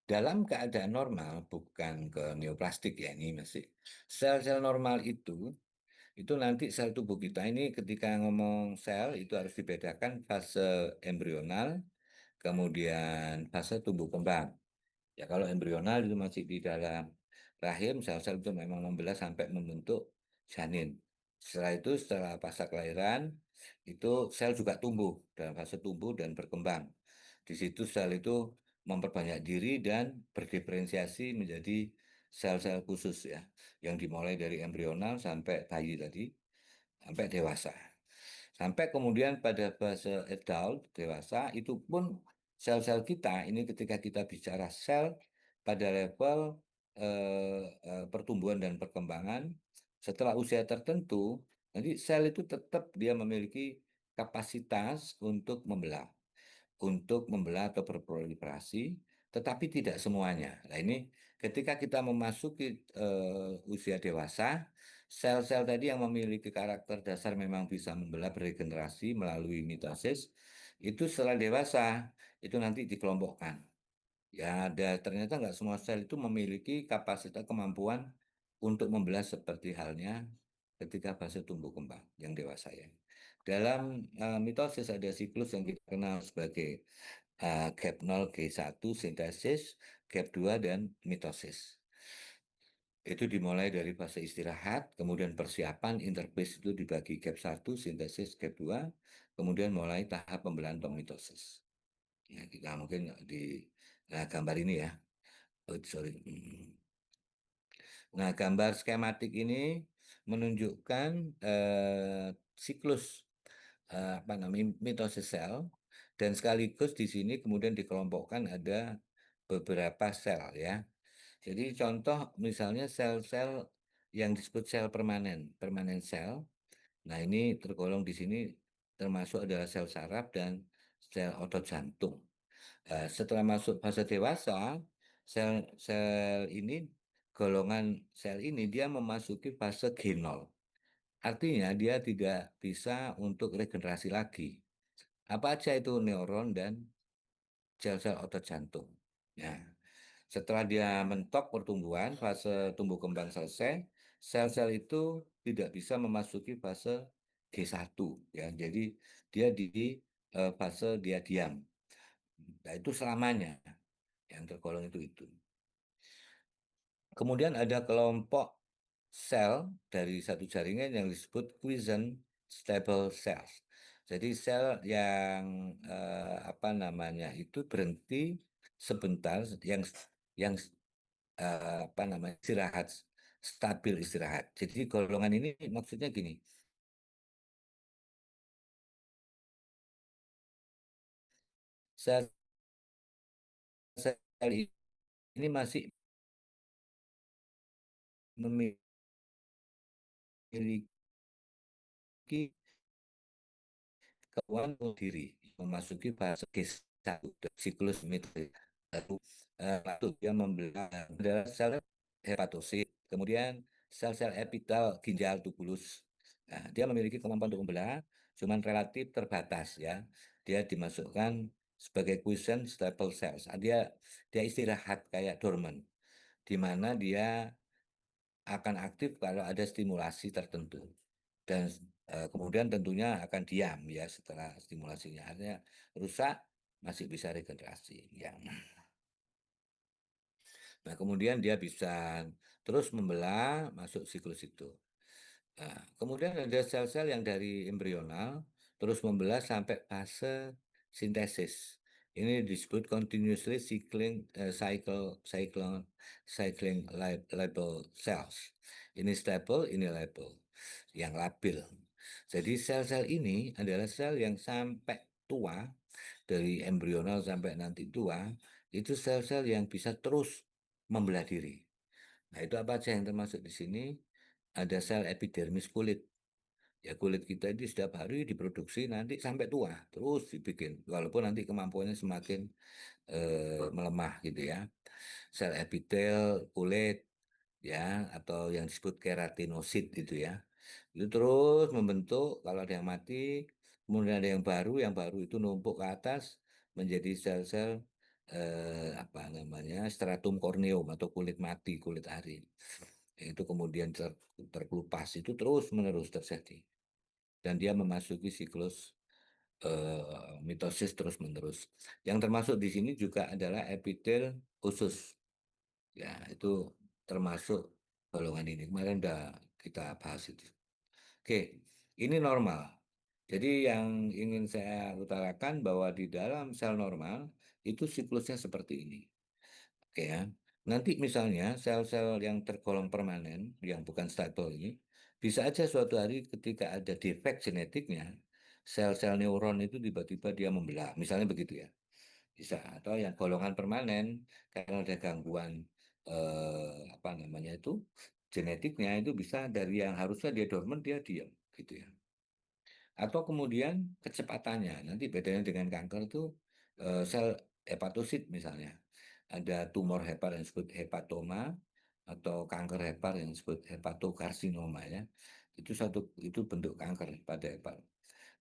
Dalam keadaan normal bukan ke neoplastik ya ini masih sel-sel normal itu nanti sel tubuh kita ini ketika ngomong sel itu harus dibedakan fase embrional kemudian fase tumbuh kembang. Ya kalau embrional itu masih di dalam rahim, sel-sel itu memang membelah sampai membentuk janin. Setelah itu, setelah fase kelahiran, itu sel juga tumbuh dalam fase tumbuh dan berkembang. Di situ sel itu memperbanyak diri dan berdiferensiasi menjadi sel-sel khusus ya, yang dimulai dari embrional sampai bayi tadi, sampai dewasa. Sampai kemudian pada fase adult, dewasa, itu pun sel-sel kita, ini ketika kita bicara sel pada level pertumbuhan dan perkembangan, setelah usia tertentu, nanti sel itu tetap dia memiliki kapasitas untuk membelah atau berproliferasi, tetapi tidak semuanya. Nah ini ketika kita memasuki usia dewasa, sel-sel tadi yang memiliki karakter dasar memang bisa membelah beregenerasi melalui mitosis, itu setelah dewasa itu nanti dikelompokkan. Ya ada ternyata nggak semua sel itu memiliki kapasitas kemampuan untuk membelah seperti halnya ketika fase tumbuh kembang yang dewasa ya. Dalam mitosis ada siklus yang kita kenal sebagai gap 0 G1 sintesis, gap 2 dan mitosis. Itu dimulai dari fase istirahat, kemudian persiapan interface itu dibagi gap 1 sintesis, gap 2, kemudian mulai tahap pembelahan atau mitosis. Ya, kita mungkin di gambar ini ya. Oh, sorry. Nah, gambar skematik ini menunjukkan siklus apa namanya mitosis sel dan sekaligus di sini kemudian dikelompokkan ada beberapa sel ya. Jadi contoh misalnya sel-sel yang disebut sel permanen, permanen sel. Nah, ini tergolong di sini termasuk adalah sel saraf dan sel otot jantung. Setelah masuk fase dewasa, sel-sel ini golongan sel ini dia memasuki fase G0. Artinya dia tidak bisa untuk regenerasi lagi. Apa aja itu neuron dan sel-sel otot jantung. Ya, setelah dia mentok pertumbuhan, fase tumbuh kembang selesai, sel-sel itu tidak bisa memasuki fase G1 ya. Jadi dia di fase dia diam. Nah, itu selamanya yang tergolong itu. Kemudian ada kelompok sel dari satu jaringan yang disebut quiescent stable cells. Jadi sel yang apa namanya itu berhenti sebentar, yang apa namanya istirahat, stabil istirahat. Jadi golongan ini maksudnya gini, sel sel ini masih memiliki kemampuan diri memasuki fase G1 siklus mitris. Lalu, satu dia membelah adalah sel hepatosit, kemudian sel-sel epitel ginjal tubulus. Nah, dia memiliki kemampuan untuk membelah, cuman relatif terbatas ya. Dia dimasukkan sebagai quiescent staple cells. Dia dia istirahat kayak dormant, di mana dia akan aktif kalau ada stimulasi tertentu. Dan kemudian tentunya akan diam ya setelah stimulasinya. Artinya rusak masih bisa regenerasi. Ya. Nah, kemudian dia bisa terus membelah masuk siklus itu. Nah, kemudian ada sel-sel yang dari embrional terus membelah sampai fase sintesis. Ini disebut continuously cycling label cells. Ini stable, ini label, yang labil. Jadi sel-sel ini adalah sel yang sampai tua, dari embrional sampai nanti tua, itu sel-sel yang bisa terus membelah diri. Nah, itu apa aja yang termasuk di sini? Ada sel epidermis kulit. Ya, kulit kita itu setiap hari diproduksi nanti sampai tua, terus dibikin. Walaupun nanti kemampuannya semakin melemah gitu ya. Sel epitel kulit ya, atau yang disebut keratinosit itu ya. Itu terus membentuk, kalau ada yang mati, kemudian ada yang baru itu numpuk ke atas menjadi sel-sel apa namanya, stratum corneum atau kulit mati, kulit ari. Itu kemudian terkelupas, itu terus menerus terjadi. Dan dia memasuki siklus mitosis terus menerus. Yang termasuk di sini juga adalah epitel usus. Ya, itu termasuk golongan ini. Kemarin udah kita bahas itu. Oke, ini normal. Jadi yang ingin saya utarakan bahwa di dalam sel normal itu siklusnya seperti ini. Oke ya. Nanti misalnya sel-sel yang tergolong permanen, yang bukan stabil ini, bisa aja suatu hari ketika ada defek genetiknya, sel-sel neuron itu tiba-tiba dia membelah. Misalnya begitu ya. Bisa. Atau yang golongan permanen, karena ada gangguan apa namanya itu, genetiknya itu bisa dari yang harusnya dia dormant, dia diam. Gitu ya. Atau kemudian kecepatannya, nanti bedanya dengan kanker itu sel hepatosit misalnya. Ada tumor hepar yang disebut hepatoma atau kanker hepar yang disebut hepatokarsinoma ya. Itu bentuk kanker pada hepar.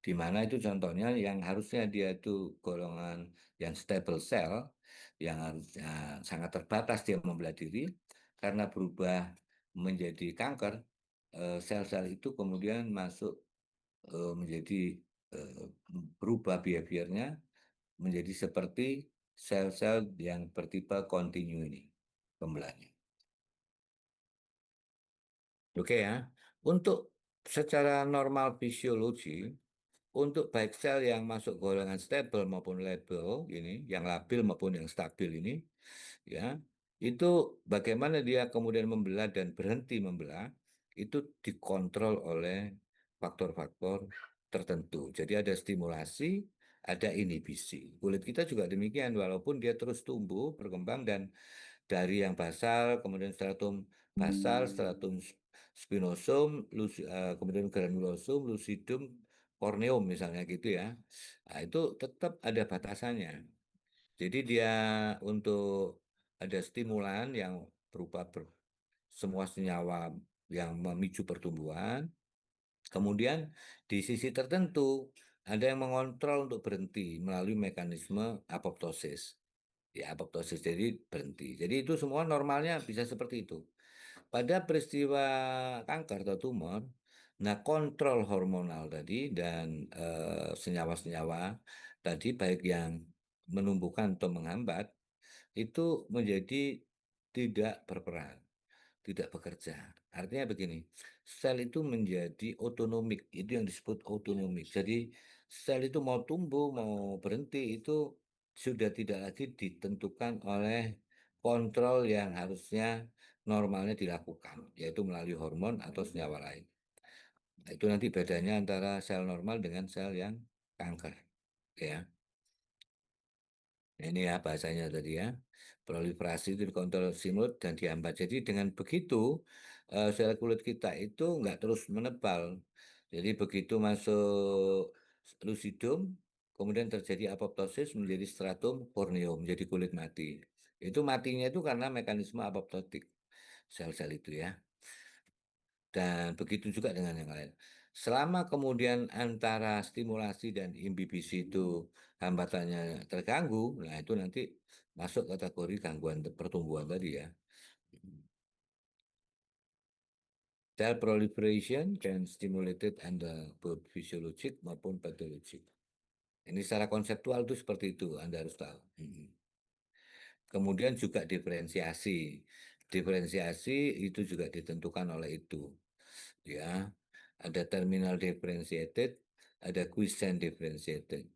Di mana itu contohnya yang harusnya dia itu golongan yang stable cell, yang harusnya sangat terbatas dia membelah diri, karena berubah menjadi kanker, sel-sel itu kemudian masuk menjadi eh, berubah behaviornya menjadi seperti sel-sel yang bertipe kontinu ini pembelahnya. Oke ya, untuk secara normal fisiologi, untuk baik sel yang masuk golongan stable maupun label ini, yang labil maupun yang stabil ini, ya, itu bagaimana dia kemudian membelah dan berhenti membelah, itu dikontrol oleh faktor-faktor tertentu. Jadi ada stimulasi, ada inhibisi. Kulit kita juga demikian, walaupun dia terus tumbuh, berkembang, dan dari yang basal, kemudian stratum basal, stratum spinosum, kemudian granulosum, lucidum, corneum misalnya gitu ya. Nah, itu tetap ada batasannya. Jadi dia untuk ada stimulan yang berupa semua senyawa yang memicu pertumbuhan. Kemudian di sisi tertentu ada yang mengontrol untuk berhenti melalui mekanisme apoptosis. Ya, apoptosis jadi berhenti. Jadi itu semua normalnya bisa seperti itu. Pada peristiwa kanker atau tumor, nah kontrol hormonal tadi dan senyawa-senyawa tadi baik yang menumbuhkan atau menghambat itu menjadi tidak berperan, tidak bekerja. Artinya begini, sel itu menjadi otonomik, itu yang disebut otonomik. Jadi sel itu mau tumbuh, mau berhenti itu sudah tidak lagi ditentukan oleh kontrol yang harusnya normalnya dilakukan, yaitu melalui hormon atau senyawa lain. Nah, itu nanti bedanya antara sel normal dengan sel yang kanker. Ya, nah, ini ya bahasanya tadi ya. Proliferasi itu dikontrol stimulus dan dihambat. Jadi dengan begitu sel kulit kita itu nggak terus menebal. Jadi begitu masuk lucidum, kemudian terjadi apoptosis menjadi stratum corneum, menjadi kulit mati. Itu matinya itu karena mekanisme apoptotik sel-sel itu ya. Dan begitu juga dengan yang lain. Selama kemudian antara stimulasi dan inhibisi itu hambatannya terganggu, nah itu nanti masuk kategori gangguan pertumbuhan tadi ya. Cell proliferation can stimulated under both physiologic maupun pathologic. Ini secara konseptual itu seperti itu, Anda harus tahu. Kemudian juga diferensiasi. Diferensiasi itu juga ditentukan oleh itu. Ya, ada terminal differentiated, ada quiescent differentiated.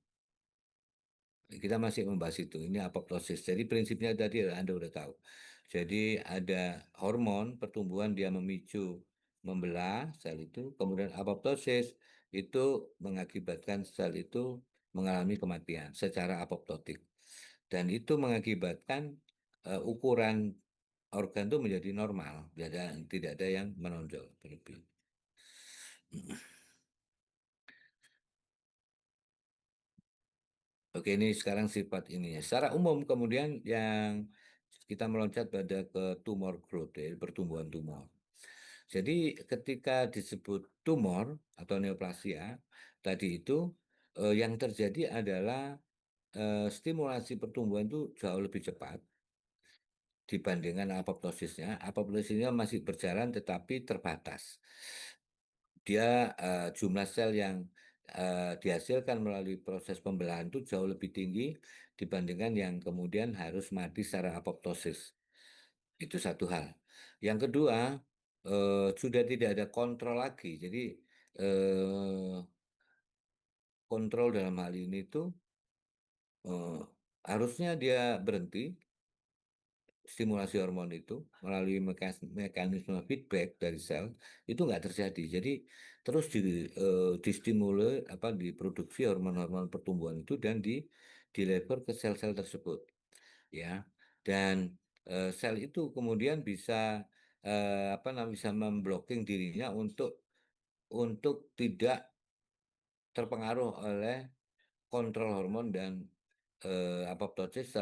Kita masih membahas itu. Ini apoptosis. Jadi prinsipnya tadi Anda udah tahu. Jadi ada hormon pertumbuhan dia memicu membelah sel itu, kemudian apoptosis itu mengakibatkan sel itu mengalami kematian secara apoptotik. Dan itu mengakibatkan ukuran organ itu menjadi normal, tidak ada yang menonjol berlebih. Oke, ini sekarang sifat ininya. Secara umum kemudian yang kita meloncat pada ke tumor growth, ya, pertumbuhan tumor. Jadi ketika disebut tumor atau neoplasia tadi itu yang terjadi adalah stimulasi pertumbuhan itu jauh lebih cepat dibandingkan apoptosisnya. Apoptosisnya masih berjalan tetapi terbatas. Dia jumlah sel yang dihasilkan melalui proses pembelahan itu jauh lebih tinggi dibandingkan yang kemudian harus mati secara apoptosis. Itu satu hal. Yang kedua, sudah tidak ada kontrol lagi. Jadi eh, kontrol dalam hal ini tuh eh, harusnya dia berhenti stimulasi hormon itu melalui mekanisme feedback dari sel itu nggak terjadi. Jadi terus distimulus apa diproduksi hormon-hormon pertumbuhan itu dan dilever ke sel-sel tersebut ya. Dan sel itu kemudian bisa apa namanya bisa memblocking dirinya untuk tidak terpengaruh oleh kontrol hormon dan apoptosis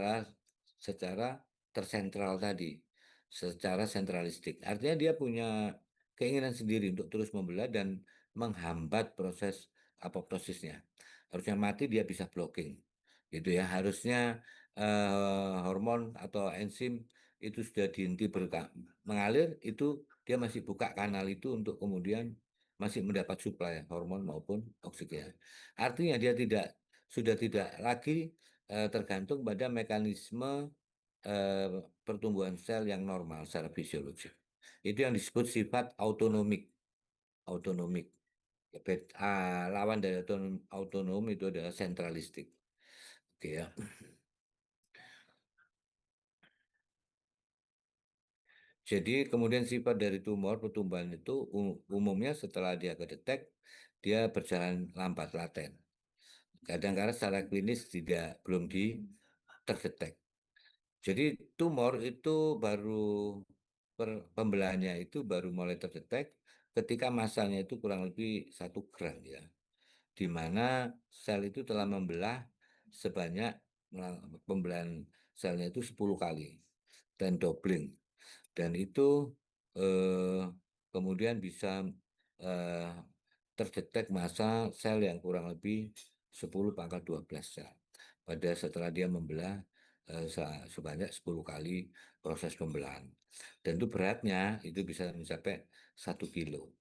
secara tersentral tadi, secara sentralistik. Artinya dia punya keinginan sendiri untuk terus membelah dan menghambat proses apoptosisnya. Harusnya mati dia bisa blocking, gitu ya. Harusnya hormon atau enzim itu sudah dihenti mengalir, itu dia masih buka kanal itu untuk kemudian masih mendapat suplai hormon maupun oksigen. Artinya dia sudah tidak lagi tergantung pada mekanisme eh, pertumbuhan sel yang normal secara fisiologis. Itu yang disebut sifat autonomik. Autonomik. Lawan dari autonom itu adalah sentralistik. Oke ya. Jadi kemudian sifat dari tumor pertumbuhan itu umumnya setelah dia kedetek, dia berjalan lambat laten. Kadang-kadang secara klinis belum terdetek. Jadi tumor itu baru pembelahannya itu baru mulai terdetek ketika masanya itu kurang lebih 1 gram ya, di mana sel itu telah membelah sebanyak pembelahan selnya itu 10 kali dan doubling dan itu eh, kemudian bisa eh, terdetek massa sel yang kurang lebih 10 pangkat 12 sel pada setelah dia membelah sebanyak 10 kali proses pembelahan. Dan itu beratnya itu bisa mencapai 1 kilo,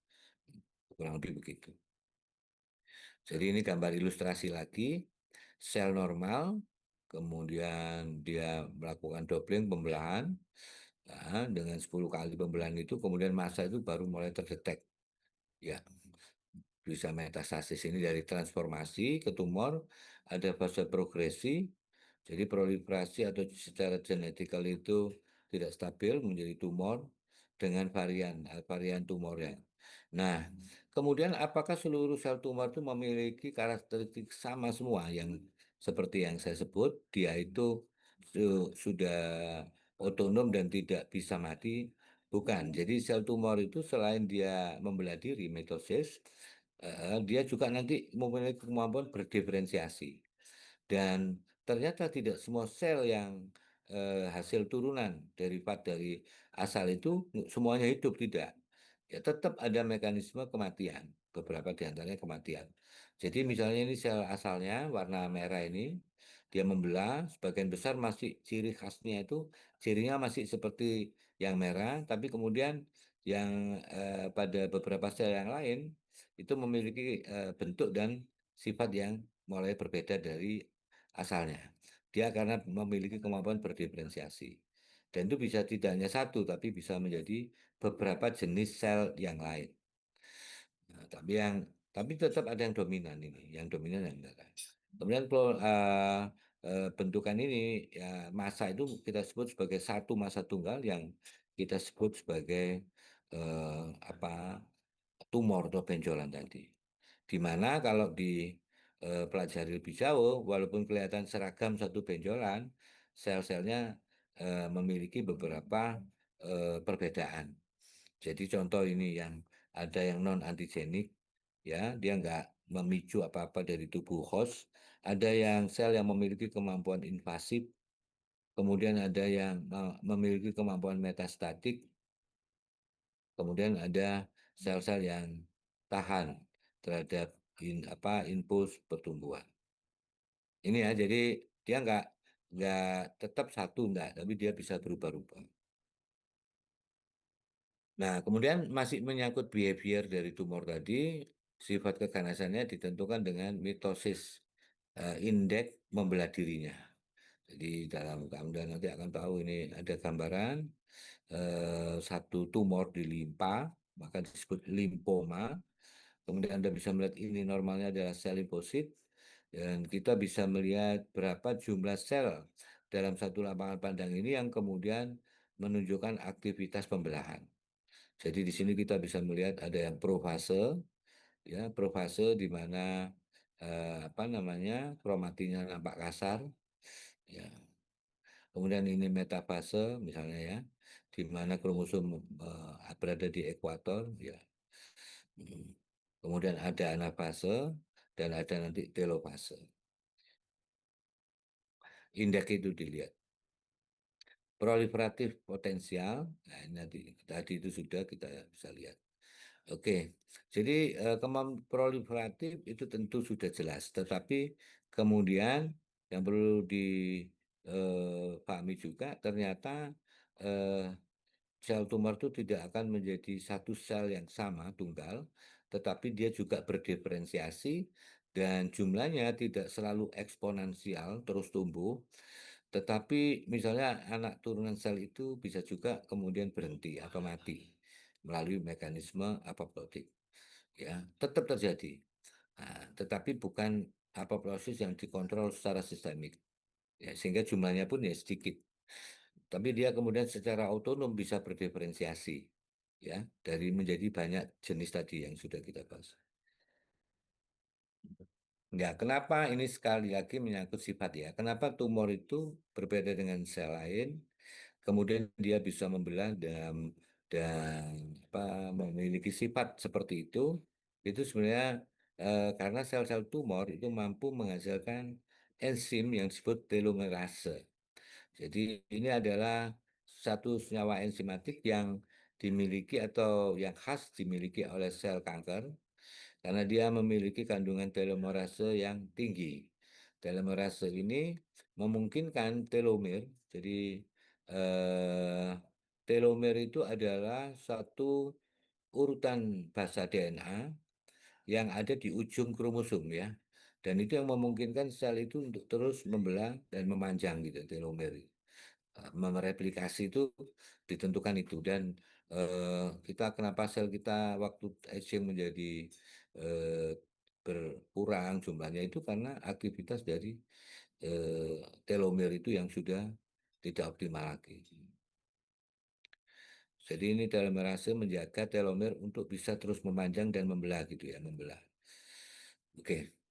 kurang lebih begitu. Jadi ini gambar ilustrasi lagi, sel normal, kemudian dia melakukan doubling pembelahan, nah, dengan 10 kali pembelahan itu, kemudian massa itu baru mulai terdetek. Ya, bisa metastasis ini dari transformasi ke tumor, ada fase progresi, jadi proliferasi atau secara genetikal itu tidak stabil menjadi tumor dengan varian tumornya. Nah, kemudian apakah seluruh sel tumor itu memiliki karakteristik sama semua yang seperti yang saya sebut, dia itu sudah otonom dan tidak bisa mati? Bukan. Jadi sel tumor itu selain dia membelah diri, mitosis, dia juga nanti memiliki kemampuan berdiferensiasi. Dan ternyata tidak semua sel yang hasil turunan derivat dari asal itu semuanya hidup, tidak. Ya tetap ada mekanisme kematian, beberapa di antaranya kematian. Jadi misalnya ini sel asalnya warna merah ini, dia membelah, sebagian besar masih ciri khasnya itu, cirinya masih seperti yang merah, tapi kemudian yang pada beberapa sel yang lain itu memiliki bentuk dan sifat yang mulai berbeda dari asalnya. Dia karena memiliki kemampuan berdiferensiasi. Dan itu bisa tidak hanya satu, tapi bisa menjadi beberapa jenis sel yang lain. Nah, tapi tetap ada yang dominan ini, yang dominan yang enggak. Kemudian bentukan ini ya massa itu kita sebut sebagai satu massa tunggal yang kita sebut sebagai apa tumor atau benjolan tadi. Di mana kalau pelajari lebih jauh, walaupun kelihatan seragam satu benjolan, sel-selnya memiliki beberapa perbedaan. Jadi contoh ini yang ada yang non antigenik, ya dia nggak memicu apa-apa dari tubuh host. Ada yang sel yang memiliki kemampuan invasif, kemudian ada yang memiliki kemampuan metastatik, kemudian ada sel-sel yang tahan terhadap impuls pertumbuhan. Ini ya, jadi dia nggak tetap satu enggak, tapi dia bisa berubah-ubah. Nah, kemudian masih menyangkut behavior dari tumor tadi, sifat keganasannya ditentukan dengan mitosis indeks membelah dirinya. Jadi dalam Anda nanti akan tahu ini ada gambaran satu tumor di limpa, maka disebut limfoma. Kemudian Anda bisa melihat ini normalnya adalah sel limfosit, dan kita bisa melihat berapa jumlah sel dalam satu lapangan pandang ini yang kemudian menunjukkan aktivitas pembelahan. Jadi di sini kita bisa melihat ada yang profase, ya profase di mana apa namanya kromatinya nampak kasar, ya. Kemudian ini metafase misalnya ya, di mana kromosom berada di ekuator, ya. Kemudian ada anafase dan ada nanti telofase. Indeks itu dilihat. Proliferatif potensial, nah ini nanti tadi itu sudah kita bisa lihat. Oke, jadi kemampuan proliferatif itu tentu sudah jelas, tetapi kemudian yang perlu dipahami juga ternyata eh, sel tumor itu tidak akan menjadi satu sel yang sama, tunggal, tetapi dia juga berdiferensiasi dan jumlahnya tidak selalu eksponensial terus tumbuh, tetapi misalnya anak turunan sel itu bisa juga kemudian berhenti atau mati melalui mekanisme apoptotik. Ya, tetap terjadi. Nah, tetapi bukan apoptosis yang dikontrol secara sistemik. Ya, sehingga jumlahnya pun ya sedikit. Tapi dia kemudian secara otonom bisa berdiferensiasi, ya, dari menjadi banyak jenis tadi yang sudah kita bahas. Ya, kenapa ini sekali lagi menyangkut sifat ya? Kenapa tumor itu berbeda dengan sel lain? Kemudian dia bisa membelah dan apa, memiliki sifat seperti itu sebenarnya karena sel-sel tumor itu mampu menghasilkan enzim yang disebut telomerase. Jadi ini adalah satu senyawa enzimatik yang dimiliki atau yang khas dimiliki oleh sel kanker karena dia memiliki kandungan telomerase yang tinggi. Telomerase ini memungkinkan telomer. Jadi eh, telomer itu adalah satu urutan basa DNA yang ada di ujung kromosom ya. Dan itu yang memungkinkan sel itu untuk terus membelah dan memanjang gitu telomer. Mereplikasi itu ditentukan itu dan kita kenapa sel kita waktu aging menjadi eh, berkurang jumlahnya itu karena aktivitas dari telomer itu yang sudah tidak optimal lagi. Jadi ini telomerase menjaga telomer untuk bisa terus memanjang dan membelah gitu ya, membelah. Oke.